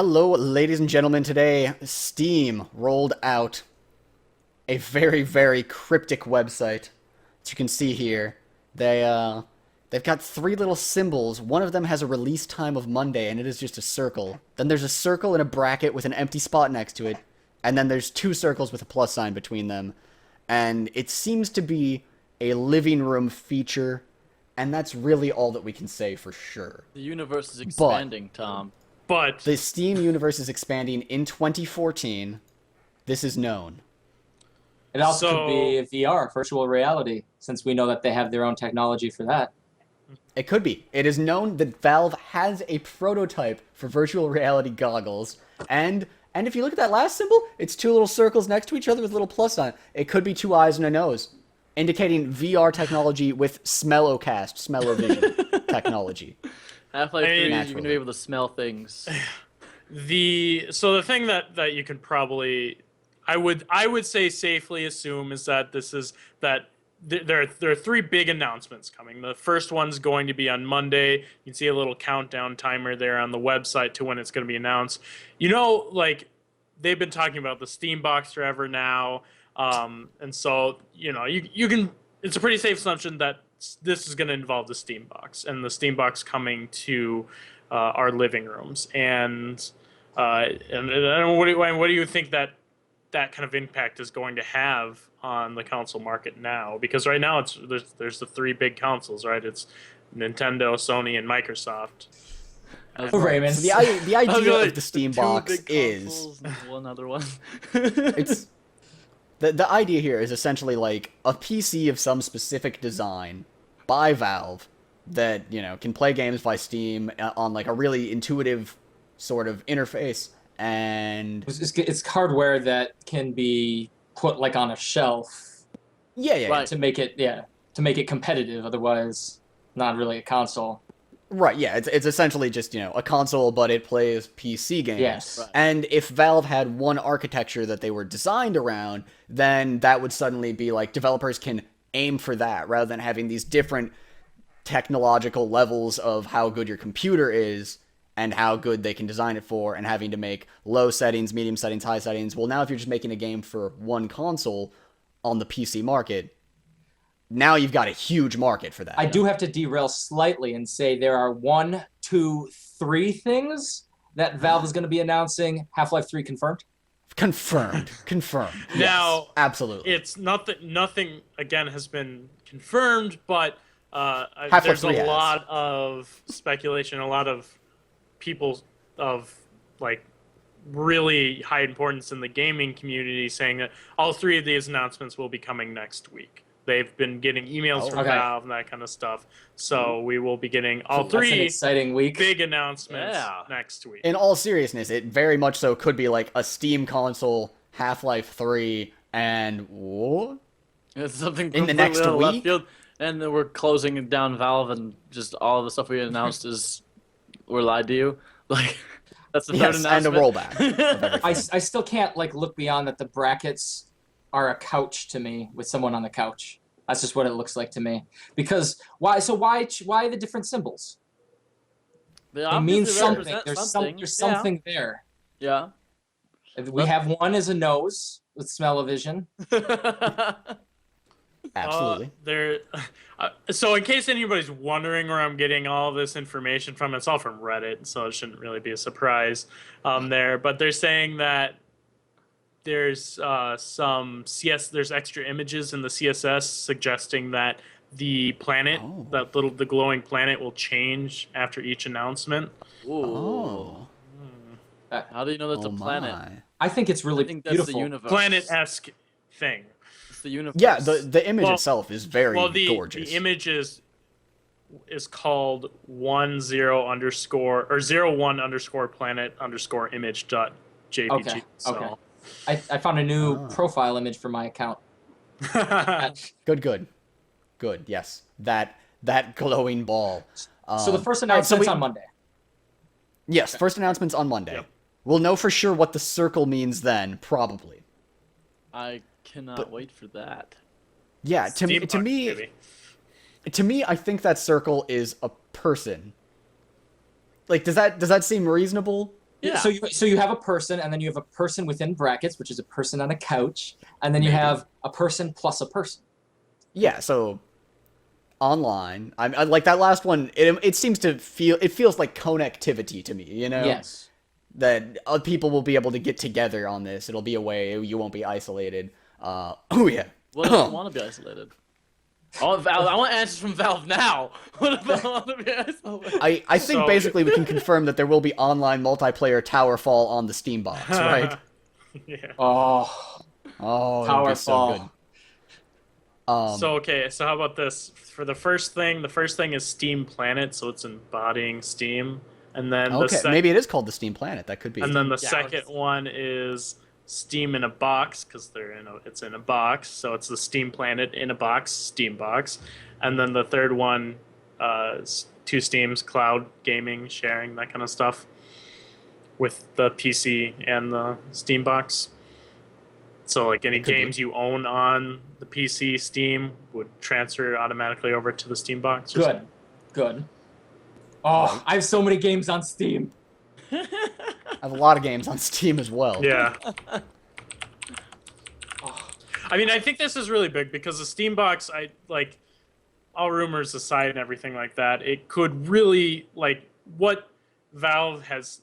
Hello, ladies and gentlemen. Today, Steam rolled out a very, very cryptic website that you can see here. They've got three little symbols. One of them has a release time of Monday, and it is just a circle. Then there's a circle in a bracket with an empty spot next to it, and then there's two circles with a plus sign between them. And it seems to be a living room feature, and that's really all that we can say for sure. The universe is expanding, Tom. But The Steam universe is expanding in 2014. This is known. It also So- could be VR, virtual reality, since we know that they have their own technology for that. It could be. It is known that Valve has a prototype for virtual reality goggles, and if you look at that last symbol, it's two little circles next to each other with a little plus on it. It could be two eyes and a nose, indicating VR technology with Smellocast, smell-o-vision technology. Half-Life 3, you're naturally. going to be able to smell things. the thing that you can probably I would say safely assume is that there are three big announcements coming. The first one's going to be on Monday. You can see a little countdown timer there on the website to when it's going to be announced. You know, like they've been talking about the Steam box forever now, and so you can. It's a pretty safe assumption that this is going to involve the Steam box and the Steam box coming to our living rooms. And what do you think that kind of impact is going to have on the console market now? Because right now there's the three big consoles, right? It's Nintendo, Sony, and Microsoft. Raymond. So the idea of the Steam box is one other one. it's the idea here is essentially like a PC of some specific design by Valve that can play games by Steam on like a really intuitive sort of interface. And It's hardware that can be put like on a shelf yeah. Right. to make it competitive. Otherwise, not really a console. Right, yeah, it's essentially just, a console, but it plays PC games. Yes. Right. And if Valve had one architecture that they were designed around, then that would suddenly be like developers can aim for that rather than having these different technological levels of how good your computer is and how good they can design it for, and having to make low settings, medium settings, high settings. Well, now if you're just making a game for one console on the PC market, now you've got a huge market for that. I do have to derail slightly and say there are 1, 2, 3 things that Valve is going to be announcing. Half-Life 3 confirmed. Confirmed. Now, Yes, absolutely. It's nothing again has been confirmed, but Half-Life there's 3 a has. lot of speculation, a lot of people of like really high importance in the gaming community saying that all three of these announcements will be coming next week. They've been getting emails from Okay. Valve and that kind of stuff. So we will be getting all That's an three exciting week. big announcements Yeah. next week. In all seriousness, it very much so could be like a Steam console, Half-Life 3, and what? It's something In the completely next out of left week? field. And then we're closing down Valve, and just all the stuff we announced is we're lied to you. Like, that's the third Yes, and a announcement. rollback of everything. I still can't like look beyond that. The brackets are a couch to me with someone on the couch. That's just what it looks like to me. Because why the different symbols? They It means obviously something. represent There's something. there's something there. Yeah. We have one as a nose with smell-o-vision. Absolutely. So in case anybody's wondering where I'm getting all this information from, it's all from Reddit, so it shouldn't really be a surprise there. But they're saying that there's there's extra images in the CSS suggesting that the planet, Oh. the glowing planet, will change after each announcement. Ooh. Oh. How do you know that's Oh a planet? my. I think it's really I think that's beautiful. the universe. Planet-esque thing. It's the universe. Yeah, the image Well- itself is very the gorgeous. image is called 01_planet_image.jpg. Okay, So. okay. I found a new Ah. profile image for my account. Good. Yes, that glowing ball. So the first all right, so announcement's we- on Monday. Yes, first announcement's on Monday. Yep. We'll know for sure what the circle means then, probably. I cannot But- wait for that. Yeah, Steampunk, baby. to me, I think that circle is a person. Like, does that seem reasonable? Yeah. So you have a person, and then you have a person within brackets, which is a person on a couch, and then you have a person plus a person. Yeah, so online, I like that last one. It seems to feel it feels like connectivity to me. You know, Yes. that people will be able to get together on this. It'll be a way you won't be isolated. Oh yeah. What if I want to be isolated? I want answers from Valve now. What if I want to be isolated? I think So- basically we can confirm that there will be online multiplayer Towerfall on the Steam box, right? Yeah. Oh, Oh, it'll be so Towerfall. good. So okay, so how about this? For the first thing is Steam Planet, so it's embodying Steam, and then Okay, maybe it is called the Steam Planet. That could be. and then the Yeah, second one is Steam in a box because it's in a box, so it's the Steam Planet in a box, Steam box, and then the third one, is two Steams, cloud gaming, sharing, that kind of stuff, with the PC and the Steam box. So like any It could be. games you own on the PC, Steam would transfer automatically over to the Steam box. Or something. good. Oh, I have so many games on Steam. I have a lot of games on Steam as well. Yeah. Oh, I mean, I think this is really big because the Steam box, all rumors aside and everything like that, it could really, like, what Valve has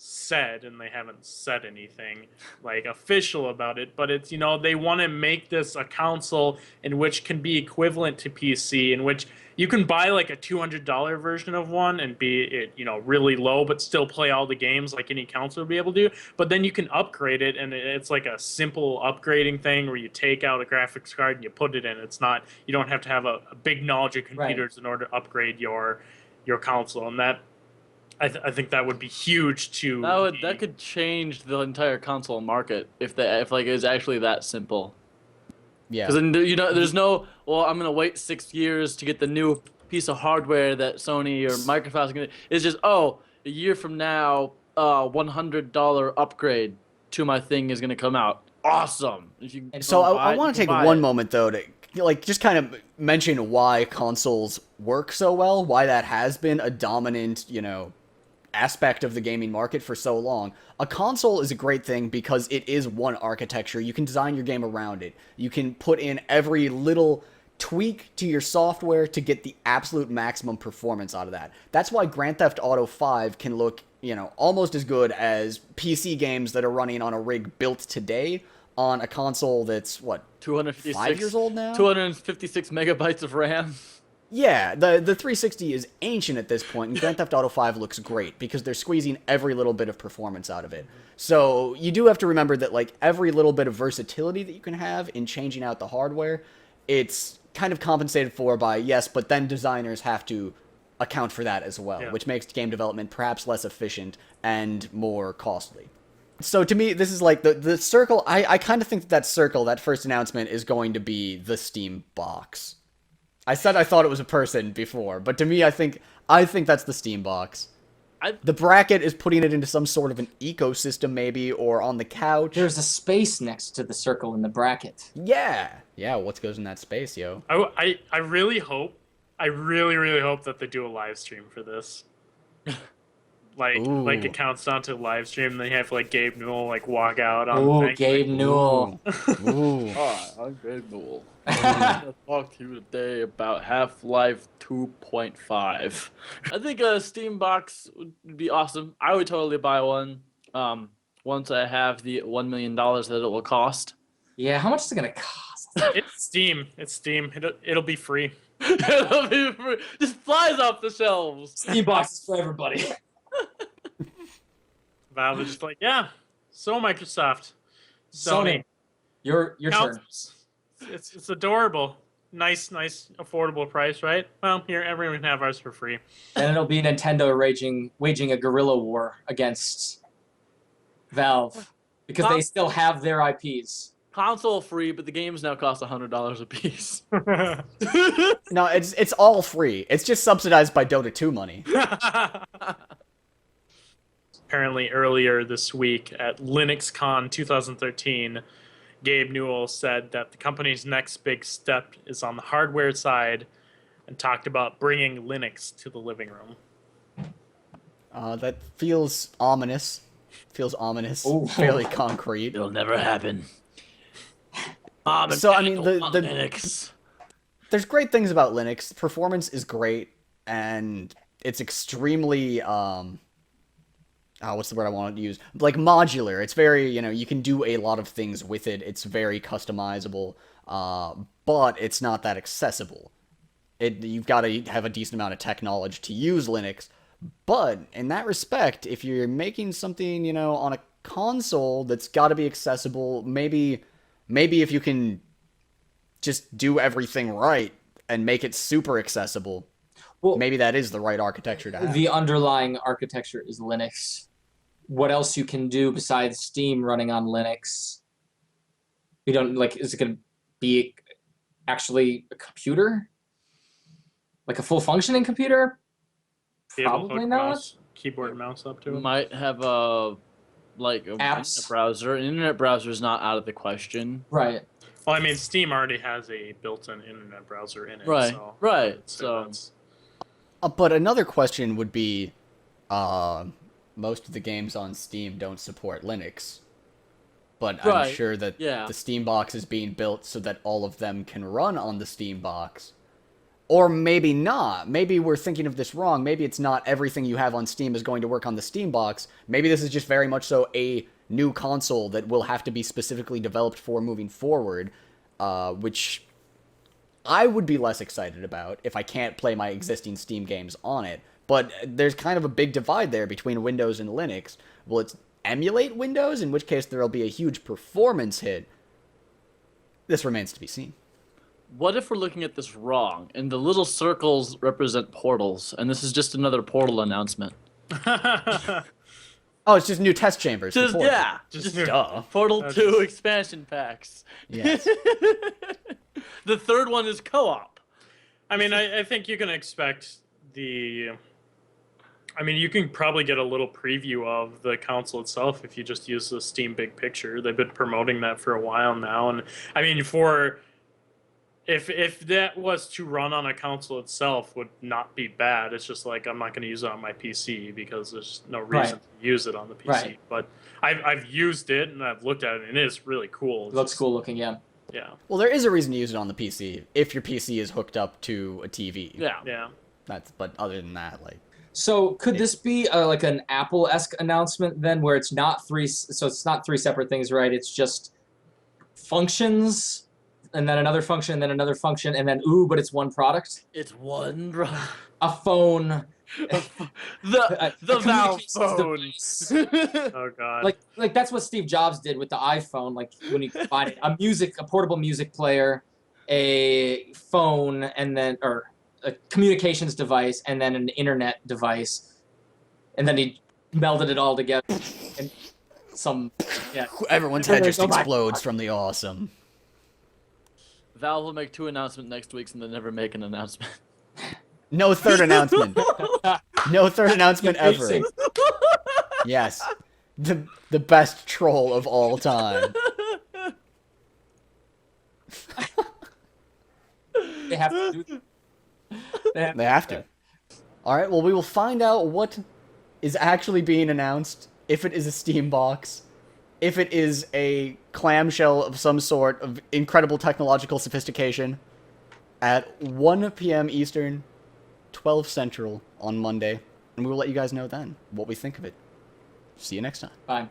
said, and they haven't said anything, like, official about it, but it's, they want to make this a console in which can be equivalent to PC, in which you can buy, like, a $200 version of one and be, really low, but still play all the games like any console would be able to do, but then you can upgrade it, and it's like a simple upgrading thing where you take out a graphics card and you put it in. It's not, you don't have to have a big knowledge of computers in order to upgrade your console, and that I think that would be huge to That could change the entire console market if it's actually that simple. Yeah. Because then there's no, well, I'm gonna wait 6 years to get the new piece of hardware that Sony or Microsoft is gonna. It's just a year from now, $100 upgrade to my thing is gonna come out. Awesome. If you So wanna buy I it, want you to take can buy one it. moment though to just kind of mention why consoles work so well, why that has been a dominant, aspect of the gaming market for so long. A console is a great thing because it is one architecture. You can design your game around it. You can put in every little tweak to your software to get the absolute maximum performance out of that. That's why Grand Theft Auto 5 can look, almost as good as PC games that are running on a rig built today on a console that's, 256 5 years old now? 256 megabytes of RAM. Yeah, the 360 is ancient at this point, and Grand Theft Auto 5 looks great because they're squeezing every little bit of performance out of it. So you do have to remember that, every little bit of versatility that you can have in changing out the hardware, it's kind of compensated for by, yes, but then designers have to account for that as well, Yeah. which makes game development perhaps less efficient and more costly. So to me, this is like the circle. I kind of think that circle, that first announcement, is going to be the Steam box. I said I thought it was a person before, but to me, I think that's the Steam box. The bracket is putting it into some sort of an ecosystem, maybe, or on the couch. there's a space next to the circle in the bracket. Yeah, what goes in that space, yo? I really hope, I really, really hope that they do a live stream for this. Like Ooh. it counts down to a live stream, and they have Gabe Newell walk out on Oh, the thing. Gabe Newell. Ooh. Hi, I'm Gabe Newell. I'm gonna talk to you today about Half-Life 2.5. I think a Steam box would be awesome. I would totally buy one. Once I have the $1 million that it will cost. Yeah, how much is it gonna cost? It's Steam. It'll be free. It'll be free. Just flies off the shelves. Steam box is for everybody. Valve is just yeah. So Microsoft, Sony, your turn. Counts. It's adorable. Nice, affordable price, right? Well, here everyone can have ours for free. And it'll be Nintendo waging a guerrilla war against Valve because they still have their IPs. Console free, but the games now cost $100 a piece. No, it's all free. It's just subsidized by Dota 2 money. Apparently, earlier this week at LinuxCon 2013, Gabe Newell said that the company's next big step is on the hardware side and talked about bringing Linux to the living room. That feels ominous. Feels ominous. Ooh. Fairly concrete. It'll never happen. Mom and So, I Dad mean, don't want Linux. There's great things about Linux. Performance is great, and it's extremely what's the word I want to use? Like modular. It's very, you can do a lot of things with it. It's very customizable, but it's not that accessible. You've got to have a decent amount of tech knowledge to use Linux. But in that respect, if you're making something, on a console that's got to be accessible, maybe if you can just do everything right and make it super accessible, Well, maybe that is the right architecture to have. the underlying architecture is Linux. What else you can do besides Steam running on Linux? You don't is it going to be actually a computer? Like a full functioning computer? Be able to Probably hook not. keyboard and mouse up to it. Might have a Apps. internet browser. An internet browser is not out of the question. Right. Well, I mean, Steam already has a built-in internet browser in it. Right, So right, So so- that's- But another question would be, most of the games on Steam don't support Linux. But I'm Right, sure that yeah. the Steam box is being built so that all of them can run on the Steam box. Or maybe not. Maybe we're thinking of this wrong. Maybe it's not everything you have on Steam is going to work on the Steam box. Maybe this is just very much so a new console that will have to be specifically developed for moving forward, which I would be less excited about if I can't play my existing Steam games on it. But there's kind of a big divide there between Windows and Linux. Will it emulate Windows, in which case there will be a huge performance hit? This remains to be seen. What if we're looking at this wrong, and the little circles represent portals, and this is just another portal announcement? Oh, it's just new test chambers. for Just Portal. yeah, Just just Duh. Portal That's 2 just- expansion packs. Yes. The third one is co-op. I mean, I think you can expect the. I mean, you can probably get a little preview of the console itself if you just use the Steam Big Picture. They've been promoting that for a while now, and I mean, if that was to run on a console itself, would not be bad. It's just like I'm not going to use it on my PC because there's no reason Right. to use it on the PC. Right. But I've used it and I've looked at it, and it is really cool. It It's looks just- cool looking, yeah. Yeah. Well, there is a reason to use it on the PC if your PC is hooked up to a TV. Yeah. Yeah. But other than that, like, So could this be like an Apple-esque announcement then, where it's not it's not three separate things, right? It's just functions, and then another function, and then another function, and then but it's one product. It's one A phone, the Valve communications phone. device. Oh God. like that's what Steve Jobs did with the iPhone. Like when he combined it, a portable music player, a phone, and then or a communications device, and then an internet device, and then he melded it all together. And everyone's head just Oh my explodes from the awesome. Valve will make 2 announcements next week, and then never make an announcement. No third announcement. No third announcement ever. Amazing. Yes. The best troll of all time. They have to do. They have to. Alright, well, we will find out what is actually being announced, if it is a Steam box, if it is a clamshell of some sort of incredible technological sophistication, at 1 p.m. Eastern, 12 Central on Monday, and we will let you guys know then what we think of it. See you next time. Bye.